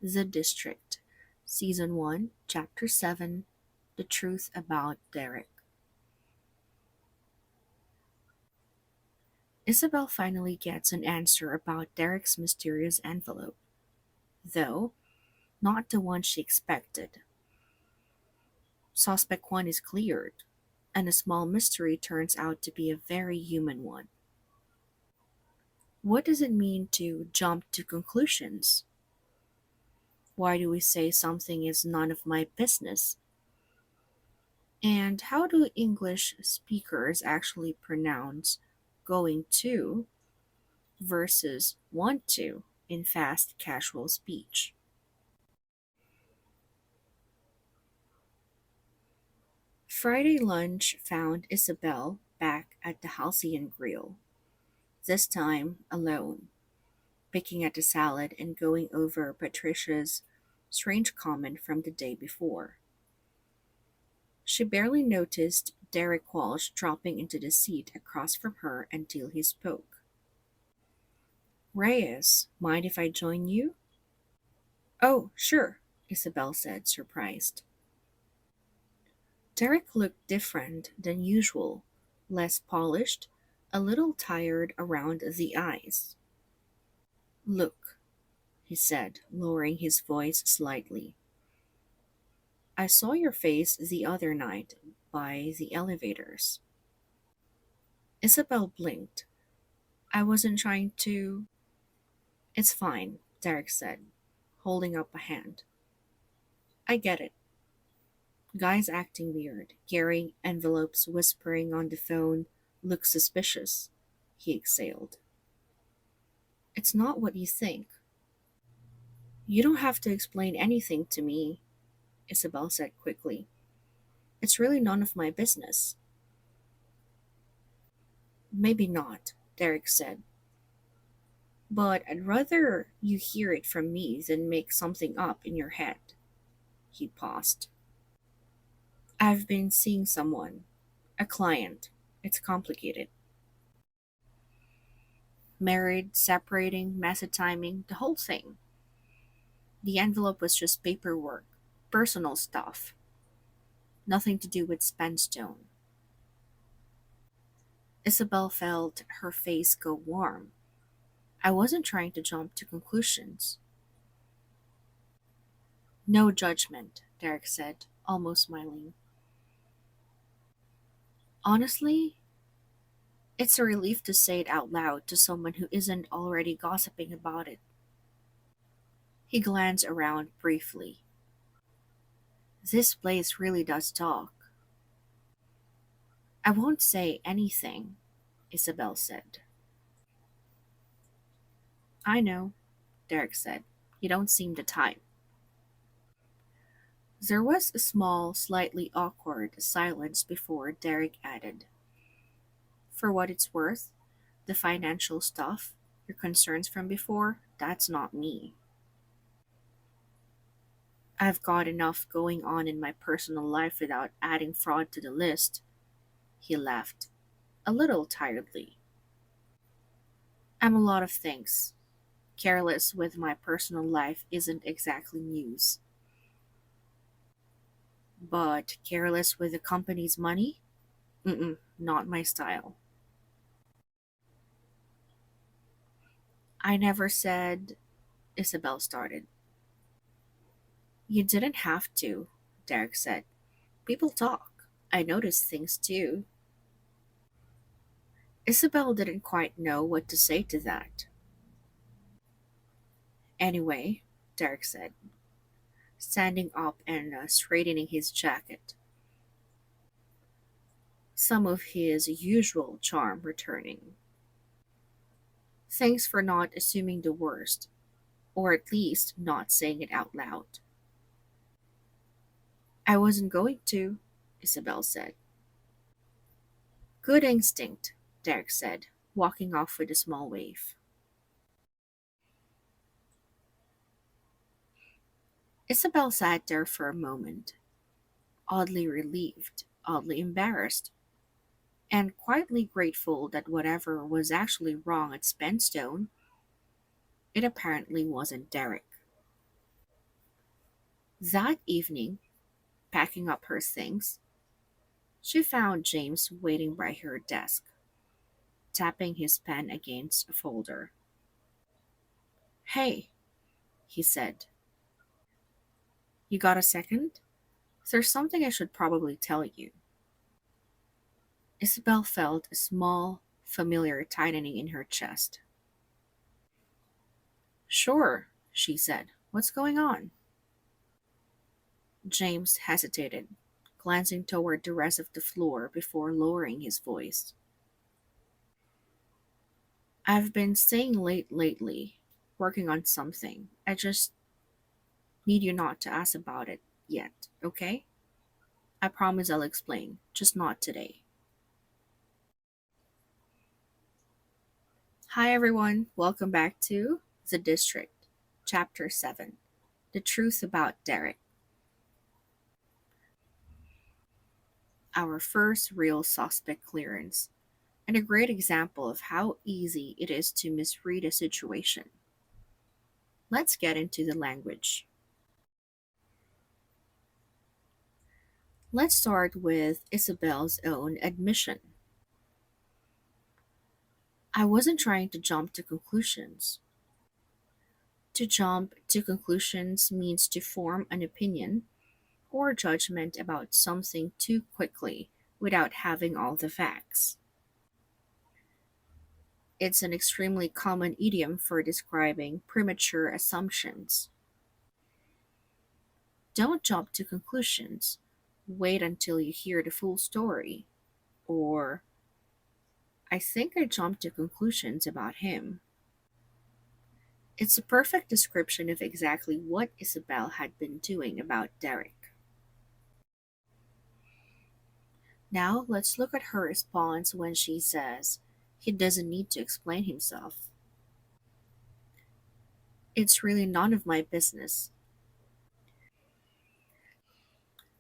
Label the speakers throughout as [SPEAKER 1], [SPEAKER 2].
[SPEAKER 1] The District, Season 1, Chapter 7, The Truth About Derek. Isabel finally gets an answer about Derek's mysterious envelope, though not the one she expected. Suspect 1 is cleared, and a small mystery turns out to be a very human one. What does it mean to jump to conclusions? Why do we say something is none of my business? And how do English speakers actually pronounce going to versus want to in fast casual speech? Friday lunch found Isabel back at the Halcyon Grill, this time alone, picking at the salad and going over Patricia's strange comment from the day before. She barely noticed Derek Walsh dropping into the seat across from her until he spoke. Reyes, mind if I join you? Oh, sure, Isabel said, surprised. Derek looked different than usual, less polished, a little tired around the eyes. Look, he said, lowering his voice slightly. I saw your face the other night by the elevators. Isabel blinked. I wasn't trying to. It's fine, Derek said, holding up a hand. I get it. Guys acting weird, carrying envelopes, whispering on the phone, look suspicious, he exhaled. It's not what you think. You don't have to explain anything to me, Isabel said quickly. It's really none of my business. Maybe not, Derek said. But I'd rather you hear it from me than make something up in your head. He paused. I've been seeing someone, a client. It's complicated. Married, separating, method timing, the whole thing. The envelope was just paperwork, personal stuff, nothing to do with Spenstone. Isabel felt her face go warm. I wasn't trying to jump to conclusions. No judgment, Derek said, almost smiling. Honestly, it's a relief to say it out loud to someone who isn't already gossiping about it. He glanced around briefly. This place really does talk. I won't say anything, Isabel said. I know, Derek said. You don't seem the type. There was a small, slightly awkward silence before Derek added, for what it's worth, the financial stuff, your concerns from before, that's not me. I've got enough going on in my personal life without adding fraud to the list. He laughed, a little tiredly. I'm a lot of things. Careless with my personal life isn't exactly news. But careless with the company's money? Mm-mm, not my style. I never said, Isabel started. You didn't have to, Derek said. People talk. I notice things too. Isabel didn't quite know what to say to that. Anyway, Derek said, standing up and straightening his jacket, some of his usual charm returning. Thanks for not assuming the worst, or at least not saying it out loud. I wasn't going to, Isabel said. Good instinct, Derek said, walking off with a small wave. Isabel sat there for a moment, oddly relieved, oddly embarrassed, and quietly grateful that whatever was actually wrong at Spenstone, it apparently wasn't Derek. That evening, packing up her things, she found James waiting by her desk, tapping his pen against a folder. "Hey," he said, "you got a second? There's something I should probably tell you." Isabel felt a small, familiar tightening in her chest. "Sure," she said. "What's going on?" James hesitated, glancing toward the rest of the floor before lowering his voice. "I've been staying late lately, working on something. I just need you not to ask about it yet, okay? I promise I'll explain, just not today." Hi everyone, welcome back to The District, Chapter 7, The Truth About Derek, our first real suspect clearance, and a great example of how easy it is to misread a situation. Let's get into the language. Let's start with Isabel's own admission. "I wasn't trying to jump to conclusions." To jump to conclusions means to form an opinion or judgment about something too quickly without having all the facts. It's an extremely common idiom for describing premature assumptions. Don't jump to conclusions. Wait until you hear the full story. Or, "I think I jumped to conclusions about him." It's a perfect description of exactly what Isabel had been doing about Derek. Now let's look at her response when she says he doesn't need to explain himself. "It's really none of my business."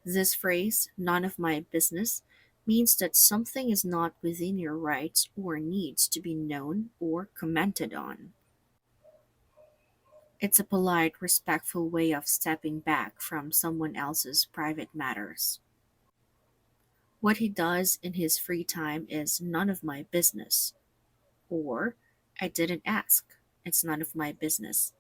[SPEAKER 1] This phrase, "none of my business," means that something is not within your rights or needs to be known or commented on. It's a polite, respectful way of stepping back from someone else's private matters. What he does in his free time is none of my business. Or, "I didn't ask. It's none of my business."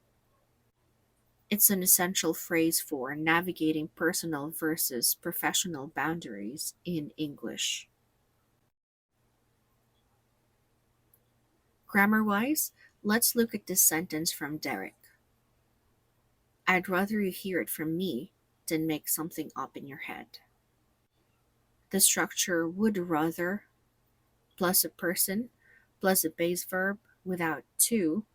[SPEAKER 1] It's an essential phrase for navigating personal versus professional boundaries in English. Grammar wise, let's look at this sentence from Derek. "I'd rather you hear it from me than make something up in your head." The structure "would rather" plus a person plus a base verb without to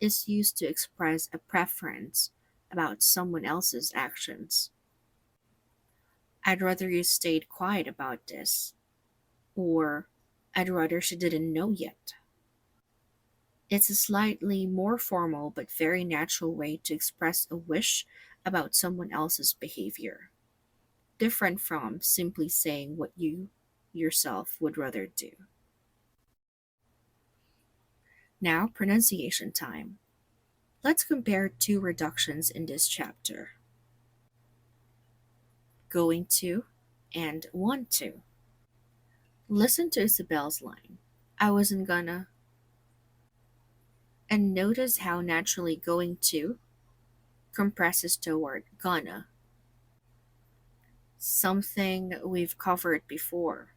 [SPEAKER 1] is used to express a preference about someone else's actions. "I'd rather you stayed quiet about this," or "I'd rather she didn't know yet." It's a slightly more formal but very natural way to express a wish about someone else's behavior, different from simply saying what you yourself would rather do. Now, pronunciation time. Let's compare two reductions in this chapter: "going to" and "want to." Listen to Isabel's line, "I wasn't gonna," and notice how naturally "going to" compresses toward "gonna," something we've covered before.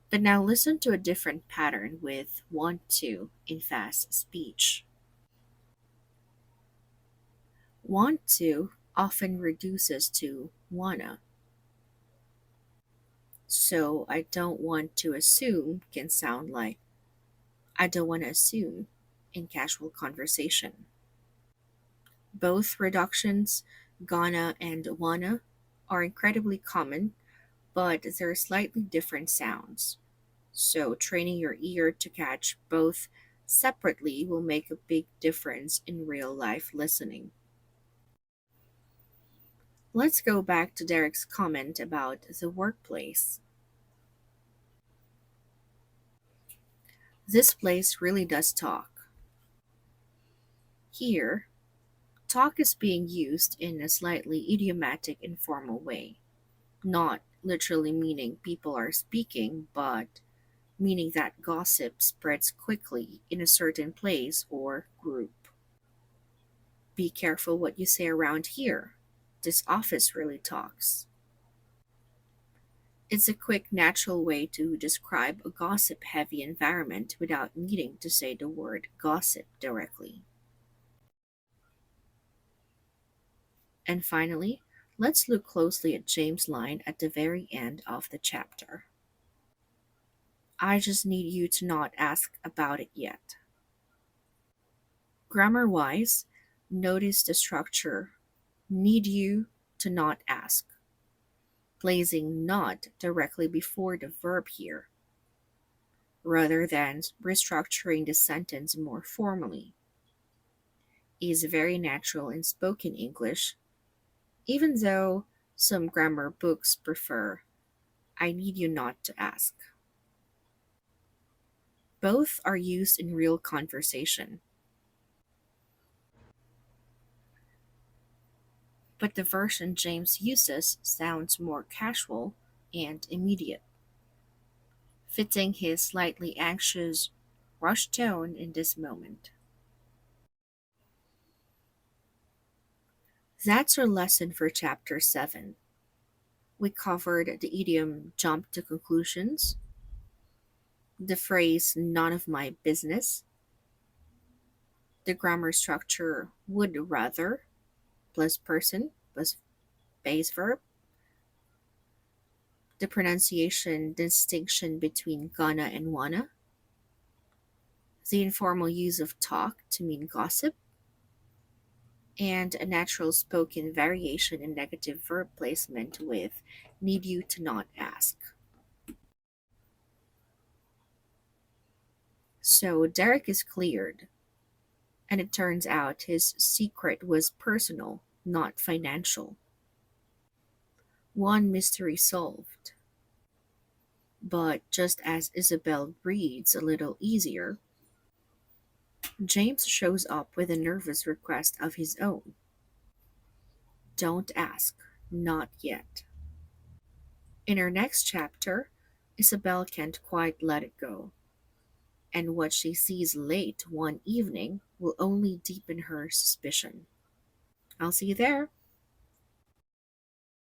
[SPEAKER 1] But now listen to a different pattern with "want to" in fast speech. "Want to" often reduces to "wanna." So "I don't want to assume" can sound like "I don't want to assume" in casual conversation. Both reductions, "gonna" and "wanna," are incredibly common, but they're slightly different sounds. So training your ear to catch both separately will make a big difference in real life listening. Let's go back to Derek's comment about the workplace. "This place really does talk." Here, Talk is being used in a slightly idiomatic, informal way, not literally meaning people are speaking, but meaning that gossip spreads quickly in a certain place or group. Be careful what you say around here. This office really talks. It's a quick, natural way to describe a gossip heavy environment without needing to say the word gossip directly. And finally, let's look closely at James' line at the very end of the chapter. I just need you to not ask about it yet. Grammar wise, notice the structure. Need you to not ask, placing not directly before the verb here, rather than restructuring the sentence more formally, is very natural in spoken English, even though some grammar books prefer I need you not to ask. Both are used in real conversation, but the version James uses sounds more casual and immediate, fitting his slightly anxious, rushed tone in this moment. That's our lesson for chapter 7. We covered the idiom jump to conclusions, the phrase none of my business, the grammar structure would rather plus person plus base verb, the pronunciation distinction between gonna and wanna, the informal use of talk to mean gossip, and a natural spoken variation in negative verb placement with need you to not ask. So Derek is cleared, and it turns out his secret was personal, not financial. One mystery solved. But just as Isabel breathes a little easier, James shows up with a nervous request of his own. Don't ask, not yet. In our next chapter, Isabel can't quite let it go, and what she sees late one evening will only deepen her suspicion. I'll see you there.